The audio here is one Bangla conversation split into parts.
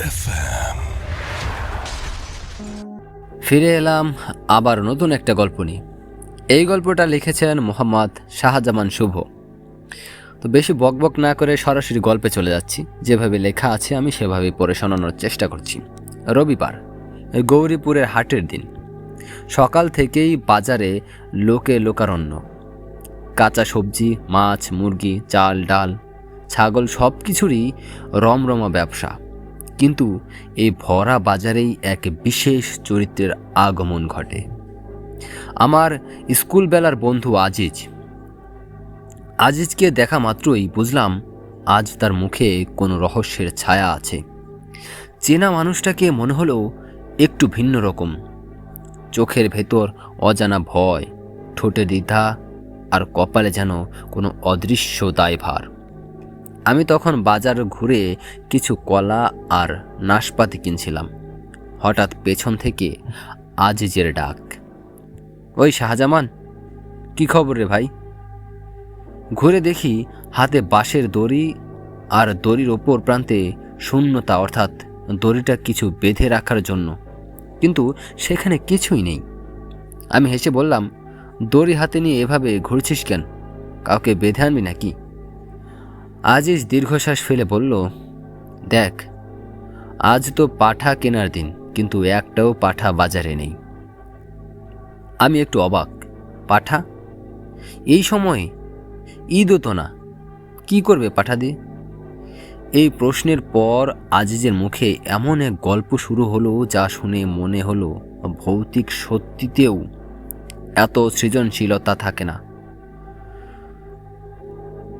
FM। ফিরে এলাম আবার নতুন একটা গল্প নিয়ে। এই গল্পটা লিখেছেন মোহাম্মদ শাহজামান শুভ। তো বেশি বকবক না করে সরাসরি গল্পে চলে যাচ্ছি। যেভাবে লেখা আছে আমি সেভাবেই পড়ে শোনানোর চেষ্টা করছি। রবিবার, গৌরীপুরের হাটের দিন। সকাল থেকেই বাজারে লোকে লোকারণ্য। কাঁচা সবজি, মাছ, মুরগি, চাল, ডাল, ছাগল সব কিছুরই রমরমা ব্যবসা। কিন্তু এই ভরা বাজারেই এক বিশেষ চরিত্রের আগমন ঘটে। আমার স্কুলবেলার বন্ধু আজিজকে দেখা মাত্রই বুঝলাম আজ তার মুখে কোনো রহস্যের ছায়া আছে। চেনা মানুষটাকে মনে হলো একটু ভিন্ন রকম। চোখের ভেতর অজানা ভয়, ঠোঁটে দ্বিধা, আর কপালে যেন কোনো অদৃশ্য দায়ভার। আমি তখন বাজার ঘুরে কিছু কলা আর নাশপাতি কিনছিলাম। হঠাৎ পেছন থেকে আজিজের ডাক, ওই শাহজামান, কি খবর রে ভাই? ঘুরে দেখি হাতে বাঁশের দড়ি, আর দড়ির ওপর প্রান্তে শূন্যতা, অর্থাৎ দড়িটা কিছু বেঁধে রাখার জন্য, কিন্তু সেখানে কিছুই নেই। আমি হেসে বললাম, দড়ি হাতে নিয়ে এভাবে ঘুরছিস কেন? কাউকে বেঁধে আনবি নাকি? আজিজ দীর্ঘশ্বাস ফেলে বলল, দেখ, আজ তো পাঠা কেনার দিন, কিন্তু একটাও পাঠা বাজারে নেই। আমি একটু অবাক। পাঠা? এই সময়ে? ঈদও তো না, কি করবে পাঠা দিয়ে? এই প্রশ্নের পর আজিজের মুখে এমন এক গল্প শুরু হলো যা শুনে মনে হলো ভৌতিক সত্যিতেও এত সৃজনশীলতা থাকে না।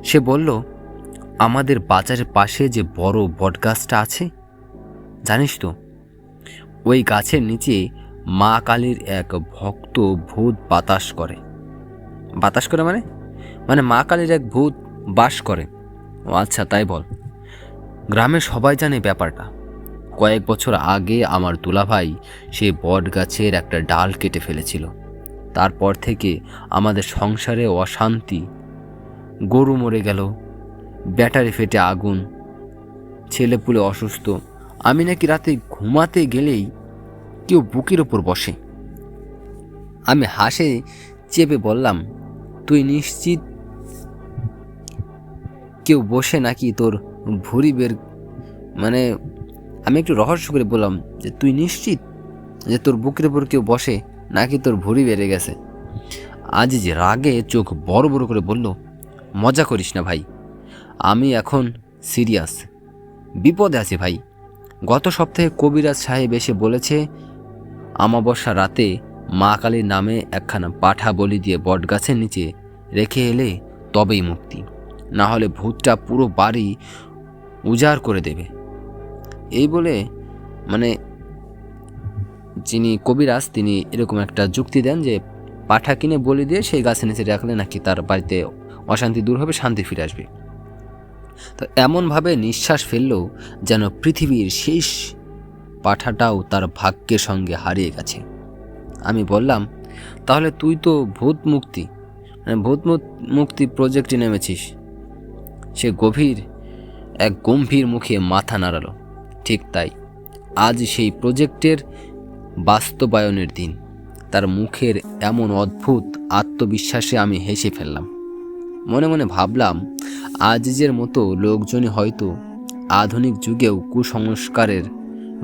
সে বলল, আমাদের বাজারের পাশে যে বড় বটগাছটা আছে, জানিস তো, ওই গাছের নিচে মা কালীর এক ভক্ত ভূত বাতাস করে। বাতাস করে মানে? মানে মা কালীর এক ভূত বাস করে। ও আচ্ছা, তাই বল। গ্রামের সবাই জানে ব্যাপারটা। কয়েক বছর আগে আমার দুলাভাই সেই বট গাছের একটা ডাল কেটে ফেলেছিল। তারপর থেকে আমাদের সংসারে অশান্তি। গরু মরে গেল, ব্যাটারি ফেটে আগুন, ছেলেপুলে অসুস্থ। আমি নাকি রাতে ঘুমাতে গেলেই কেউ বুকের ওপর বসে। আমি হাসে চেপে বললাম, তুই নিশ্চিত কেউ বসে নাকি তোর ভুঁড়ি বের? মানে আমি একটু রহস্য করে বললাম যে তুই নিশ্চিত যে তোর বুকের উপর কেউ বসে নাকি তোর ভুঁড়ি বেড়ে গেছে? আজিজ রাগে চোখ বড় বড় করে বলল, মজা করিস না ভাই, আমি এখন সিরিয়াস, বিপদে আছি ভাই। গত সপ্তাহে কবিরাজ সাহেব এসে বলেছে আমাবস্যা রাতে মা কালীর নামে একখানা পাঠা বলি দিয়ে বটগাছের নিচে রেখে এলে তবেই মুক্তি, না হলে ভূতটা পুরো বাড়ি উজাড় করে দেবে। এই বলে মানে যিনি কবিরাজ তিনি এরকম একটা যুক্তি দেন যে পাঠা কিনে বলি দিয়ে সেই গাছের নিচে রাখলে নাকি তার বাড়িতে অশান্তি দূর হবে, শান্তি ফিরে আসবে। তো এমনভাবে নিঃশ্বাস ফেলল যেন পৃথিবীর শেষ পাঠাটাও তার ভাগ্যের সঙ্গে হারিয়ে গেছে। আমি বললাম, তাহলে তুই তো ভূত মুক্তি প্রজেক্টে নেমেছিস? সে এক গম্ভীর মুখে মাথা নাড়ালো। ঠিক তাই, আজ সেই প্রজেক্টের বাস্তবায়নের দিন। তার মুখের এমন অদ্ভুত আত্মবিশ্বাসে আমি হেসে ফেললাম। মনে মনে ভাবলাম, আজিজের মতো লোকজনই হয়তো আধুনিক যুগেও কুসংস্কারের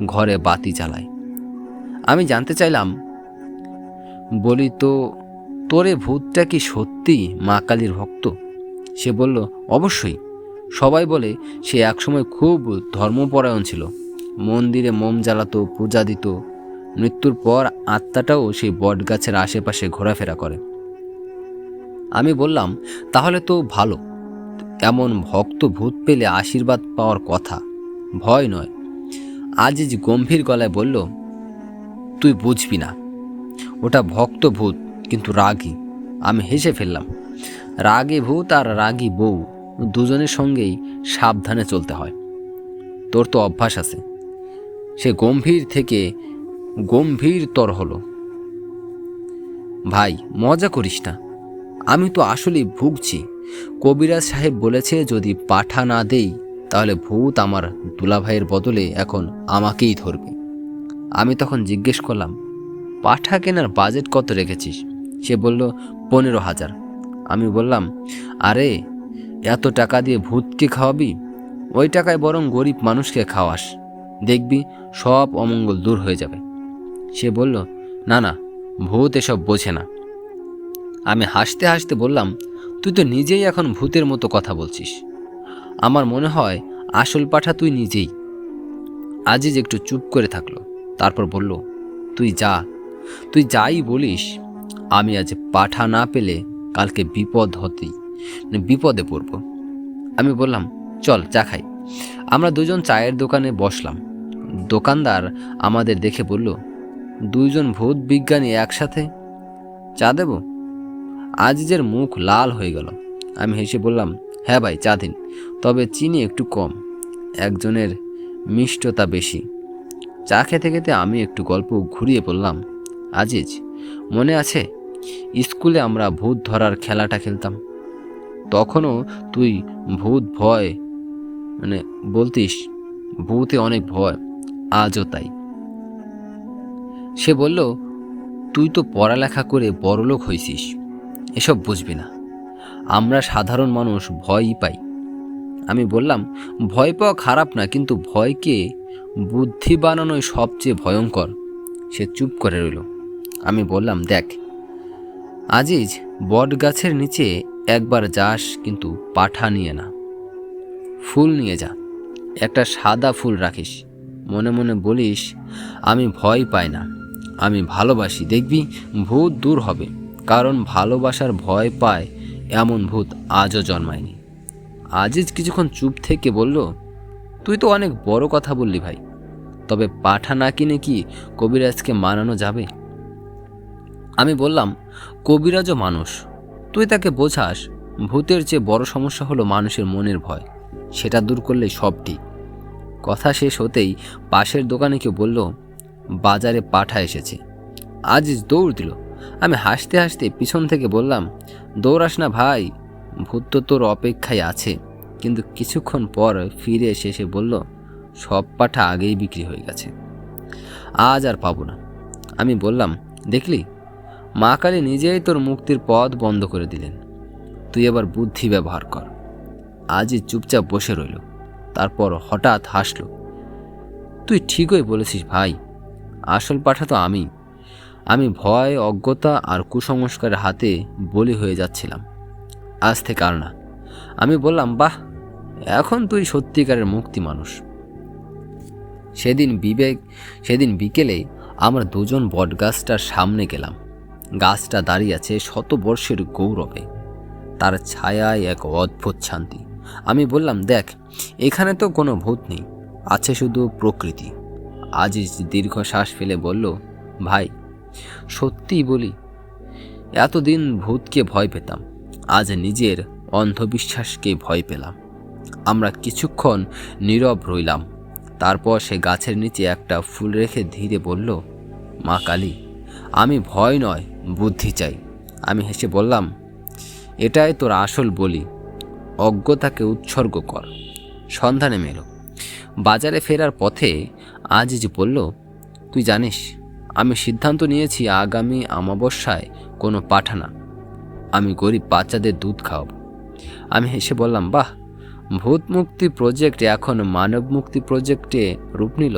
ঘরে বাতি জ্বালায়। আমি জানতে চাইলাম, বলি তো, তোরে ভূতটা কি সত্যি মা কালীর ভক্ত? সে বলল, অবশ্যই। সবাই বলে সে একসময় খুব ধর্মপরায়ণ ছিল, মন্দিরে মোম জ্বালাতো, পূজা দিত। মৃত্যুর পর আত্মাটাও সেই বটগাছের আশেপাশে ঘোরাফেরা করে। আমি বললাম, তাহলে তো ভালো। এমন ভক্ত ভূত পেলে আশীর্বাদ পাওয়ার কথা, ভয় নয়। আজিজ গম্ভীর গলায় বলল, তুই বুঝবি না, ওটা ভক্ত ভূত, কিন্তু রাগী। আমি হেসে ফেললাম। রাগী ভূত আর রাগী বউ দুজনের সঙ্গেই সাবধানে চলতে হয়। তোর তো অভ্যাস আছে। সে গম্ভীর থেকে গম্ভীরতর হলো। ভাই, মজা করিস না, আমি তো আসলেই ভুগছি। কবিরাজ সাহেব বলেছে যদি পাঠা না দেই তাহলে ভূত আমার দুলাভাইয়ের বদলে এখন আমাকেই ধরবে। আমি তখন জিজ্ঞেস করলাম, পাঠা কেনার বাজেট কত রেখেছিস? সে বলল 15,000। আমি বললাম, আরে এত টাকা দিয়ে ভূতকে খাওয়াবি? ওই টাকায় বরং গরিব মানুষকে খাওয়াস, দেখবি সব অমঙ্গল দূর হয়ে যাবে। সে বলল, না না, ভূত এসব বোঝে না। আমি হাসতে হাসতে বললাম, তুই তো নিজেই এখন ভূতের মতো কথা বলছিস। আমার মনে হয় আসল পাঠা তুই নিজেই। আজিজ একটু চুপ করে থাকলো, তারপর বলল, তুই যাই বলিস, আমি আজ পাঠা না পেলে কালকে বিপদে পড়ব। আমি বললাম, চল চা খাই। আমরা দুজন চায়ের দোকানে বসলাম। দোকানদার আমাদের দেখে বলল, দুইজন ভূত বিজ্ঞানী একসাথে, চা দেব? আজিজের মুখ লাল হয়ে গেল। আমি হেসে বললাম, হ্যাঁ ভাই, চা দিন, তবে চিনি একটু কম, একজনের মিষ্টতা বেশি। চা খেতে খেতে আমি একটু গল্প ঘুরিয়ে বললাম, আজিজ, মনে আছে স্কুলে আমরা ভূত ধরার খেলাটা খেলতাম? তখনও তুই ভূত ভয় বলতিস, ভূতে অনেক ভয়, আজও তাই। সে বলল, তুই তো পড়ালেখা করে বড়লোক হয়েছিস, এসব বুঝবি না। আমরা সাধারণ মানুষ ভয়ই পাই। আমি বললাম, ভয় পাওয়া খারাপ না, কিন্তু ভয়কে বুদ্ধি বানানোই সবচেয়ে ভয়ঙ্কর। সে চুপ করে রইল। আমি বললাম, দেখ আজিজ, বট গাছের নিচে একবার যাস, কিন্তু পাঠা নিয়ে না, ফুল নিয়ে যা। একটা সাদা ফুল রাখিস, মনে মনে বলিস, আমি ভয় পাই না, আমি ভালোবাসি, দেখবি ভূত দূর হবে। কারণ ভালোবাসার ভয় পায় এমন ভূত আজও জন্মায়নি। আজিজ কিছুক্ষণ চুপ থেকে বলল, তুই তো অনেক বড় কথা বললি ভাই, তবে পাঠা না কিনে কি কবিরাজকে মানানো যাবে? আমি বললাম, কবিরাজও মানুষ, তুই তাকে বোঝাস। ভূতের চেয়ে বড় সমস্যা হলো মানুষের মনের ভয়, সেটা দূর করলেই সব ঠিক। কথা শেষ হতেই পাশের দোকানে কেউ বলল, বাজারে পাঠা এসেছে। আজিজ দৌড় দিল। আমি হাসতে হাসতে পিছন থেকে বললাম, দৌড়াস না ভাই, ভূত তো তোর অপেক্ষায় আছে। কিন্তু কিছুক্ষণ পর ফিরে এসে সে বলল, সব পাঠা আগেই বিক্রি হয়ে গেছে, আজ আর পাবো না। আমি বললাম, দেখলি, মা কালী নিজেই তোর মুক্তির পথ বন্ধ করে দিলেন, তুই এবার বুদ্ধি ব্যবহার কর। আজিজ চুপচাপ বসে রইল, তারপর হঠাৎ হাসল, তুই ঠিকই বলেছিস ভাই, আসল পাঠা তো আমি ভয়, অজ্ঞতা আর কুসংস্কারের হাতে বলি হয়ে যাচ্ছিলাম, আজ থেকে আর না। আমি বললাম, বাহ, এখন তুই সত্যিকারের মুক্তি মানুষ। সেদিন বিকেলে আমরা দুজন বটগাছটার সামনে গেলাম। গাছটা দাঁড়িয়ে আছে শত বর্ষের গৌরবে, তার ছায়ায় এক অদ্ভুত শান্তি। আমি বললাম, দেখ, এখানে তো কোনো ভূত নেই, আছে শুধু প্রকৃতি। আজিজ দীর্ঘ শ্বাস ফেলে বলল, ভাই, সত্যিই বলি, এতদিন ভূতকে ভয় পেতাম, আজ নিজের অন্ধবিশ্বাসকে ভয় পেলাম। আমরা কিছুক্ষণ নীরব রইলাম, তারপর সে গাছের নিচে একটা ফুল রেখে ধীরে বলল, মা কালী, আমি ভয় নয়, বুদ্ধি চাই। আমি হেসে বললাম, এটাই তোর আসল বলি, অজ্ঞতাকে উৎসর্গ কর। সন্ধ্যা নেমে এলো। বাজারে ফেরার পথে আজিজ বলল, তুই জানিস, আমি সিদ্ধান্ত নিয়েছি আগামী অমাবস্যায় কোনো পাঠা না, আমি গরিব বাচ্চাদের দুধ খাওয়াবো। আমি হেসে বললাম, বাহ, ভূত মুক্তি প্রজেক্ট এখন মানব মুক্তি প্রজেক্টে রূপ নিল।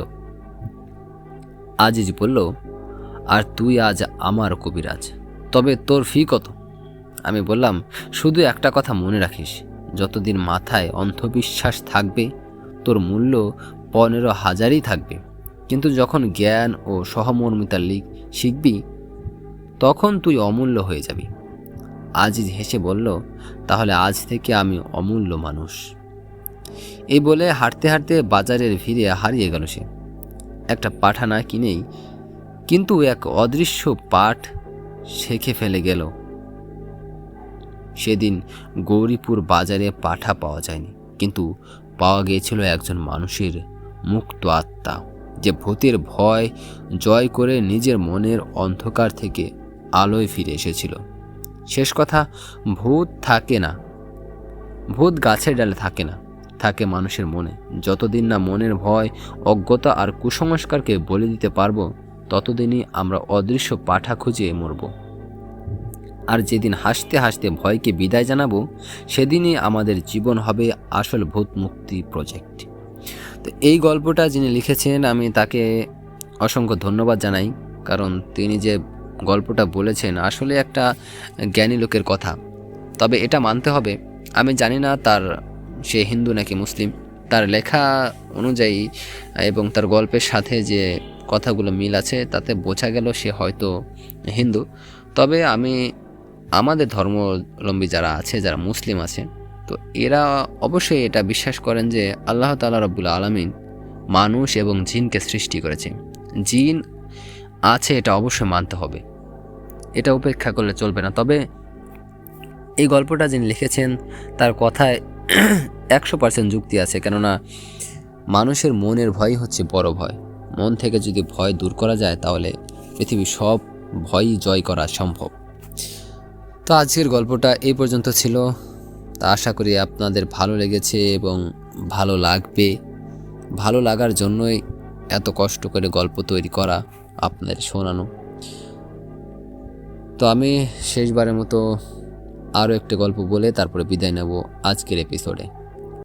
আজিজ বলল, আর তুই আজ আমার কবিরাজ, তবে তোর ফি কত? আমি বললাম, শুধু একটা কথা মনে রাখিস, যতদিন মাথায় অন্ধবিশ্বাস থাকবে তোর মূল্য 15,000ই থাকবে, কিন্তু যখন জ্ঞান ও সহমর্মিতা শিখবি তখন তুই অমূল্য হয়ে যাবি। আজিজ হেসে বলল, তাহলে আজ থেকে আমি অমূল্য মানুষ। এই বলে হাঁটতে হাঁটতে বাজারের ভিড়ে হারিয়ে গেল সে। একটা পাঠা না কিনেই কিন্তু এক অদৃশ্য পাঠ শেখে ফেলে গেল। সেদিন গৌরীপুর বাজারে পাঠা পাওয়া যায়নি, কিন্তু পাওয়া গিয়েছিল একজন মানুষের মুক্ত আত্মা, যে ভূতের ভয় জয় করে নিজের মনের অন্ধকার থেকে আলোয় ফিরে এসেছিল। শেষ কথা, ভূত থাকে না, ভূত গাছের ডালে থাকে না, থাকে মানুষের মনে। যতদিন না মনের ভয়, অজ্ঞতা আর কুসংস্কারকে বলে দিতে পারবো, ততদিনই আমরা অদৃশ্য পাঠা খুঁজে মরব। আর যেদিন হাসতে হাসতে ভয়কে বিদায় জানাবো, সেদিনই আমাদের জীবন হবে আসল ভূত মুক্তি প্রজেক্ট। তো এই গল্পটা যিনি লিখেছেন, আমি তাকে অসংখ্য ধন্যবাদ জানাই, কারণ তিনি যে গল্পটা বলেছেন আসলে একটা জ্ঞানী লোকের কথা। তবে এটা মানতে হবে, আমি জানি না সে হিন্দু নাকি মুসলিম। তার লেখা অনুযায়ী এবং তার গল্পের সাথে যে কথাগুলো মিল আছে, তাতে বোঝা গেল সে হয়তো হিন্দু। তবে আমাদের ধর্মাবলম্বী যারা আছে, যারা মুসলিম আছে, তো এরা অবশ্যই এটা বিশ্বাস করেন যে আল্লাহ তাআলা রব্বুল আলামিন মানুষ এবং জিনকে সৃষ্টি করেছে। জিন আছে, এটা অবশ্যই মানতে হবে, এটা উপেক্ষা করলে চলবে না। তবে এই গল্পটা যিনি লিখেছেন তার কথায় 100% যুক্তি আছে, কেননা মানুষের মনের ভয় হচ্ছে বড় ভয়। মন থেকে যদি ভয় দূর করা যায়, তাহলে পৃথিবীর সব ভয়ই জয় করা সম্ভব। তো আজকের গল্পটা এই পর্যন্ত ছিল। তা আশা করি আপনাদের ভালো লেগেছে এবং ভালো লাগবে। ভালো লাগার জন্যই এত কষ্ট করে গল্প তৈরি করা, আপনাদের শোনানো। তো আমি শেষবারের মতো আরও একটা গল্প বলে তারপরে বিদায় নেব আজকের এপিসোডে।